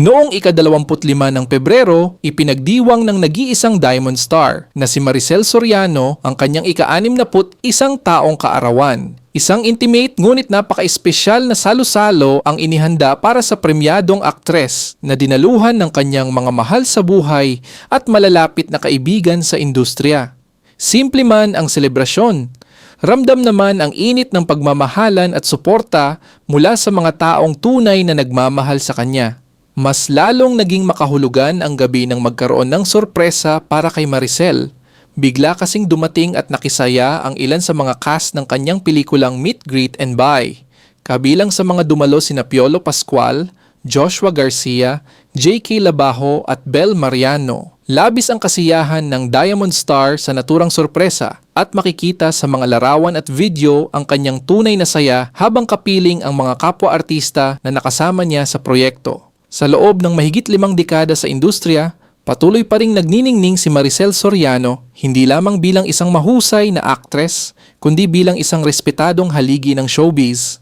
Noong ika-25 ng Pebrero, ipinagdiwang ng nag-iisang Diamond Star na si Maricel Soriano ang kanyang ika-61 taong kaarawan. Isang intimate ngunit napaka-espesyal na salo-salo ang inihanda para sa premyadong aktres na dinaluhan ng kanyang mga mahal sa buhay at malalapit na kaibigan sa industriya. Simple man ang selebrasyon, ramdam naman ang init ng pagmamahalan at suporta mula sa mga taong tunay na nagmamahal sa kanya. Mas lalong naging makahulugan ang gabi nang magkaroon ng sorpresa para kay Maricel. Bigla kasing dumating at nakisaya ang ilan sa mga cast ng kanyang pelikulang Meet, Greet and Buy. Kabilang sa mga dumalo sina Piolo Pascual, Joshua Garcia, J.K. Labajo at Bel Mariano. Labis ang kasiyahan ng Diamond Star sa naturang sorpresa at makikita sa mga larawan at video ang kanyang tunay na saya habang kapiling ang mga kapwa-artista na nakasama niya sa proyekto. Sa loob ng mahigit 5 dekada sa industriya, patuloy pa ring nagniningning si Maricel Soriano hindi lamang bilang isang mahusay na aktres, kundi bilang isang respetadong haligi ng showbiz.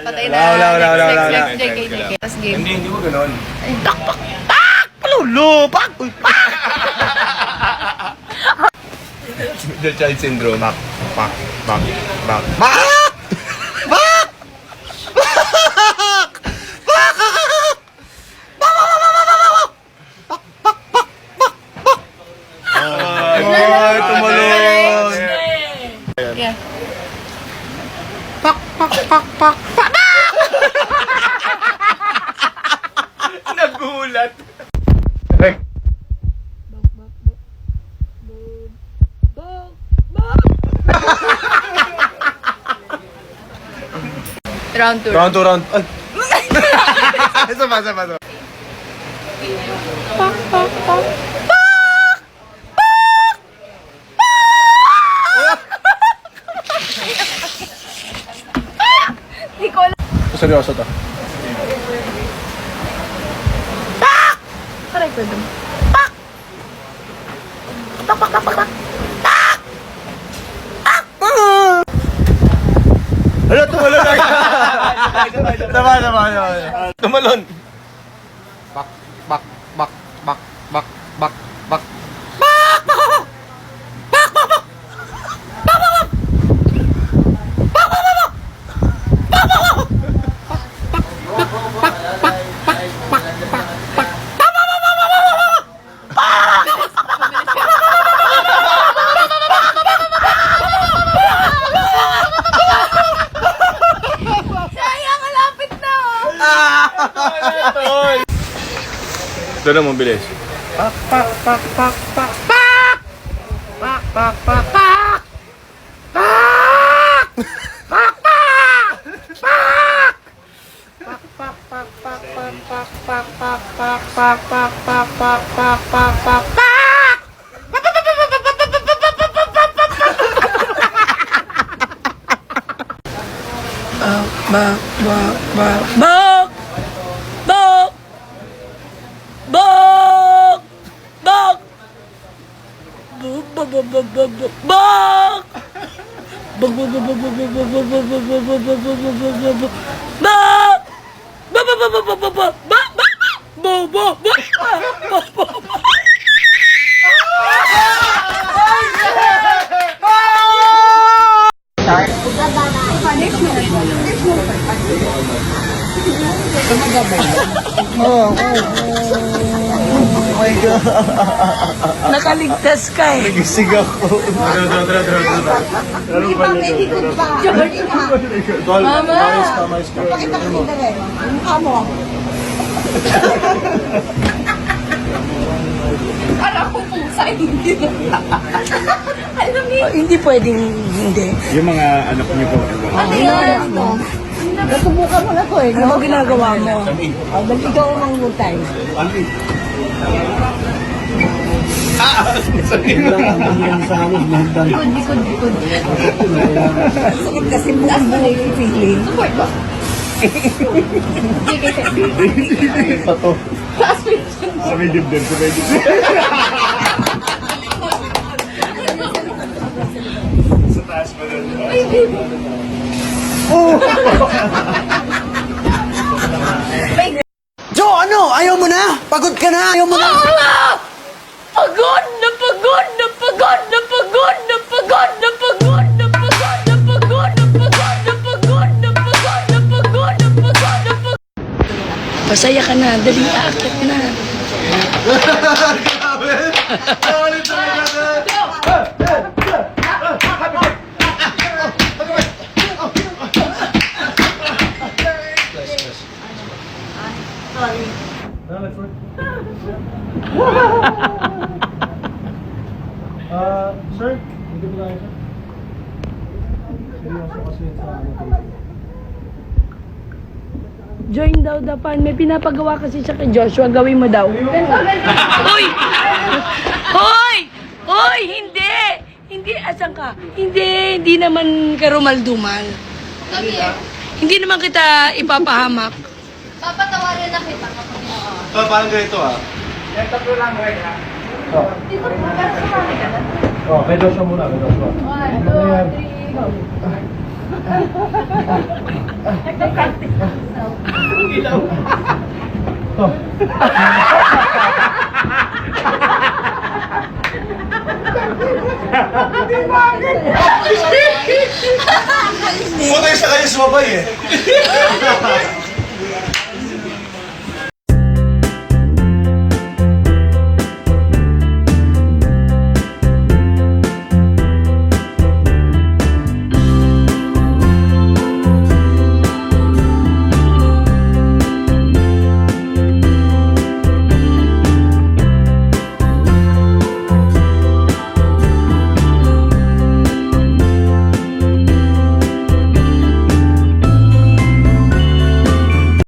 Patay na. JK. Tas game. Hindi mo ganon. Tak! Palulo! Pak! The child syndrome. Pak. Ay, tumalon. Yeah. Pak! Nagulat. Round 2. Round. Ay. Sama. Hindi ko alam. Seryoso to. Aray ko dun. Pak! Hala, tumalon na. Tama. Tumalon. Bak, bak, bak, bak, bak, bak, bak. Sayang, malapit na oh. Ito na, mabilis. Nakaligtas ka eh. Nagising ako. Mama! Mais ka. Pakita ko yung dali. Yung mukha mo. Alam ko pusa, hindi na. Alam niyo. Hindi pwedeng hindi. Yung mga anak niyo po. Ano yan? Nasubukan mo na to eh. Ano ba ginagawa mo? Dahil ikaw ang mangutay. Likod. Sakit kasi bukas mo na yung feeling. Support ba? Pato. Sa may dibdib. Sa taas pa rin. Jo, ano? Ayaw mo na? Pagod ka na? Ayaw mo na? Pagod na pagod na pagod na pagod na pagod na pagod na pagod na pagod na pagod na pagod na pagod na pagod na pagod na pagod. Pasaya ka na, dali aakit na. Sir, hindi po tayo, sir. Seryoso kasi sa Join daw dapan. May pinapagawa kasi siya kay Joshua. Gawin mo daw. Hoy! Hoy! Hoy! Hindi! Hindi, asan ka? Hindi naman karumaldumal. Hindi naman kita ipapahamak. Papatawarin na kita kapag parang ganito ah. Oh, kay Joshua muna, kay Joshua. 1, 2, 3, go. Putay sa kayo sumabay eh.